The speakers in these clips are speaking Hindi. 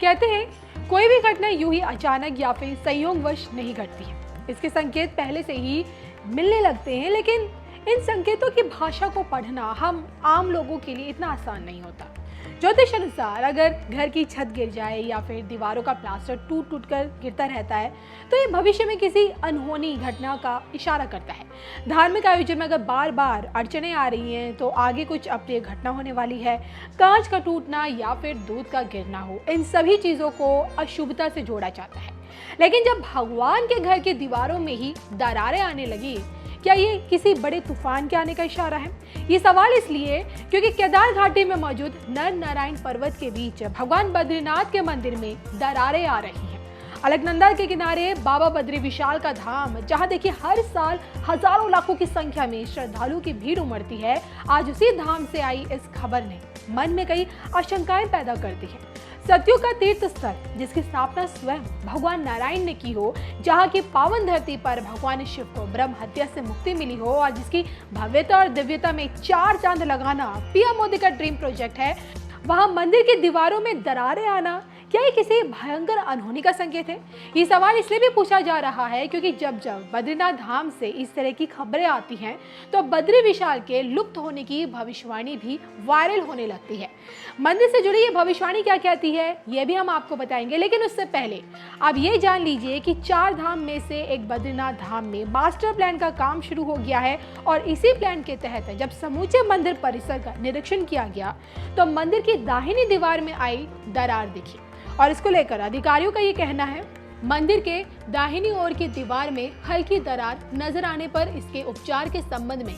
कहते हैं कोई भी घटना यूं ही अचानक या फिर संयोगवश नहीं घटती है। इसके संकेत पहले से ही मिलने लगते हैं, लेकिन इन संकेतों की भाषा को पढ़ना हम आम लोगों के लिए इतना आसान नहीं होता। ज्योतिष अनुसार अगर घर की छत गिर जाए या फिर दीवारों का प्लास्टर टूट टूट कर गिरता रहता है तो ये भविष्य में किसी अनहोनी घटना का इशारा करता है। धार्मिक आयोजन में अगर बार बार अड़चने आ रही हैं तो आगे कुछ अप्रिय घटना होने वाली है। कांच का टूटना या फिर दूध का गिरना हो, इन सभी चीज़ों को अशुभता से जोड़ा जाता है। लेकिन जब भगवान के घर की दीवारों में ही दरारें आने लगी, क्या ये किसी बड़े तूफान के आने का इशारा है? ये सवाल इसलिए क्योंकि केदार घाटी में मौजूद नर नारायण पर्वत के बीच भगवान बद्रीनाथ के मंदिर में दरारें आ रही हैं। अलकनंदा के किनारे बाबा बद्री विशाल का धाम, जहां देखिए हर साल हजारों लाखों की संख्या में श्रद्धालुओं की भीड़ उमड़ती है, आज उसी धाम से आई इस खबर ने मन में कई आशंकाएं पैदा कर दी है। सतयुग का तीर्थ स्थल जिसकी स्थापना स्वयं भगवान नारायण ने की हो, जहाँ की पावन धरती पर भगवान शिव को ब्रह्म हत्या से मुक्ति मिली हो और जिसकी भव्यता और दिव्यता में 4 चांद लगाना पीएम मोदी का ड्रीम प्रोजेक्ट है, वहाँ मंदिर की दीवारों में दरारें आना क्या ये किसी भयंकर अनहोनी का संकेत है? ये सवाल इसलिए भी पूछा जा रहा है क्योंकि जब जब बद्रीनाथ धाम से इस तरह की खबरें आती हैं तो बद्री विशाल के लुप्त होने की भविष्यवाणी भी वायरल होने लगती है। मंदिर से जुड़ी ये भविष्यवाणी क्या कहती है, ये भी हम आपको बताएंगे, लेकिन उससे पहले आप ये जान लीजिए कि 4 धाम में से एक बद्रीनाथ धाम में मास्टर प्लान का काम शुरू हो गया है और इसी प्लान के तहत जब समूचे मंदिर परिसर का निरीक्षण किया गया तो मंदिर की दाहिनी दीवार में आई दरार दिखी और इसको लेकर अधिकारियों का ये कहना है मंदिर के दाहिनी ओर की दीवार में हल्की दरार नजर आने पर इसके उपचार के संबंध में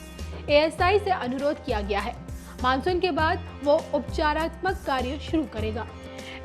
एएसआई से अनुरोध किया गया है। मानसून के बाद वो उपचारात्मक कार्य शुरू करेगा।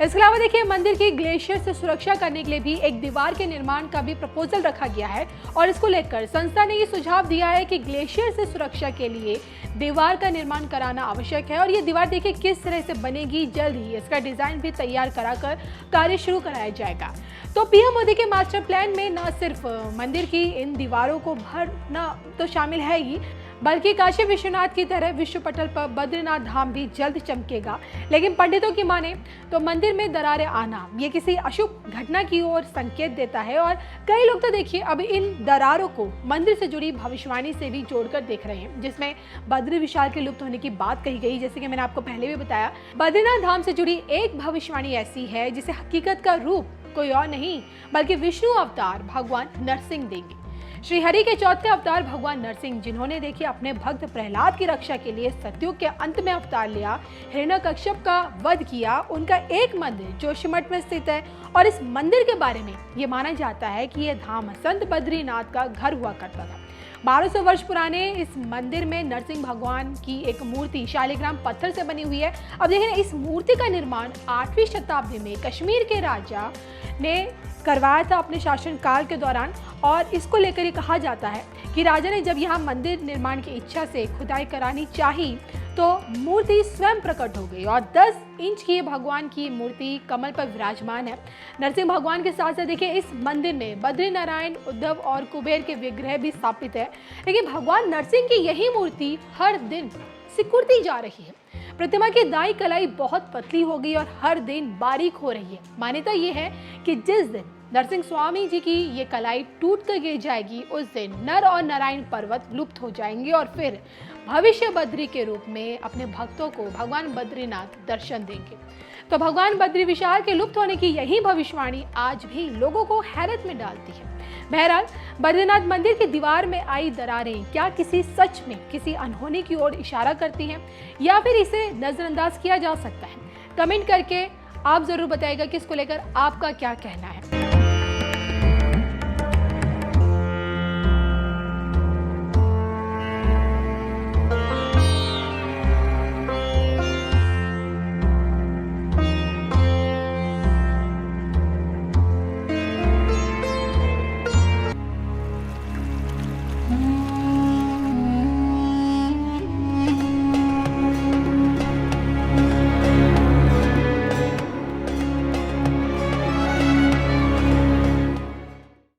इसके अलावा देखिए मंदिर की ग्लेशियर से सुरक्षा करने के लिए भी एक दीवार के निर्माण का भी प्रपोजल रखा गया है और इसको लेकर संस्था ने ये सुझाव दिया है कि ग्लेशियर से सुरक्षा के लिए दीवार का निर्माण कराना आवश्यक है और ये दीवार देखिए किस तरह से बनेगी, जल्द ही इसका डिजाइन भी तैयार कराकर कार्य शुरू कराया जाएगा। तो पीएम मोदी के मास्टर प्लान में न सिर्फ मंदिर की इन दीवारों को भरना तो शामिल है ही, बल्कि काशी विश्वनाथ की तरह विश्व पटल पर बद्रीनाथ धाम भी जल्द चमकेगा। लेकिन पंडितों की माने तो मंदिर में दरारें आना ये किसी अशुभ घटना की ओर संकेत देता है और कई लोग तो देखिए अब इन दरारों को मंदिर से जुड़ी भविष्यवाणी से भी जोड़कर देख रहे हैं, जिसमें बद्री विशाल के लुप्त होने की बात कही गई। जैसे कि मैंने आपको पहले भी बताया, बद्रीनाथ धाम से जुड़ी एक भविष्यवाणी ऐसी है जिसे हकीकत का रूप कोई और नहीं बल्कि विष्णु अवतार भगवान नरसिंह देंगे। श्री हरि के 4थे अवतार भगवान नरसिंह, जिन्होंने देखिए अपने भक्त प्रहलाद की रक्षा के लिए सतयुग के अंत में अवतार लिया, हिरण्यकश्यप का वध किया, उनका एक मंदिर जोशीमठ में स्थित है और इस मंदिर के बारे में ये माना जाता है कि यह धाम संत बद्रीनाथ का घर हुआ करता था। 1200 वर्ष पुराने इस मंदिर में नरसिंह भगवान की एक मूर्ति शालिग्राम पत्थर से बनी हुई है। अब देखिए इस मूर्ति का निर्माण 8वीं शताब्दी में कश्मीर के राजा ने करवाया था अपने शासनकाल के दौरान और इसको लेकर ये कहा जाता है कि राजा ने जब यहाँ मंदिर निर्माण की इच्छा से खुदाई करानी चाही तो मूर्ति स्वयं प्रकट हो गई और 10 इंच की भगवान की मूर्ति कमल पर विराजमान है। नरसिंह भगवान के साथ साथ देखिए इस मंदिर में बद्री नारायण, उद्धव और कुबेर के विग्रह भी स्थापित है। लेकिन भगवान नरसिंह की यही मूर्ति हर दिन सिकुड़ती जा रही है। प्रतिमा की दाई कलाई बहुत पतली हो गई और हर दिन बारीक हो रही है। मान्यता ये है कि जिस दिन नरसिंह स्वामी जी की ये कलाई टूट कर गिर जाएगी उस दिन नर और नारायण पर्वत लुप्त हो जाएंगे और फिर भविष्य बद्री के रूप में अपने भक्तों को भगवान बद्रीनाथ दर्शन देंगे। तो भगवान बद्री विशाल के लुप्त होने की यही भविष्यवाणी आज भी लोगों को हैरत में डालती है। बहरहाल बद्रीनाथ मंदिर की दीवार में आई दरारें क्या किसी सच में किसी अनहोनी की ओर इशारा करती हैं या फिर इसे नजरअंदाज किया जा सकता है? कमेंट करके आप जरूर बताइएगा कि इसको लेकर आपका क्या कहना है।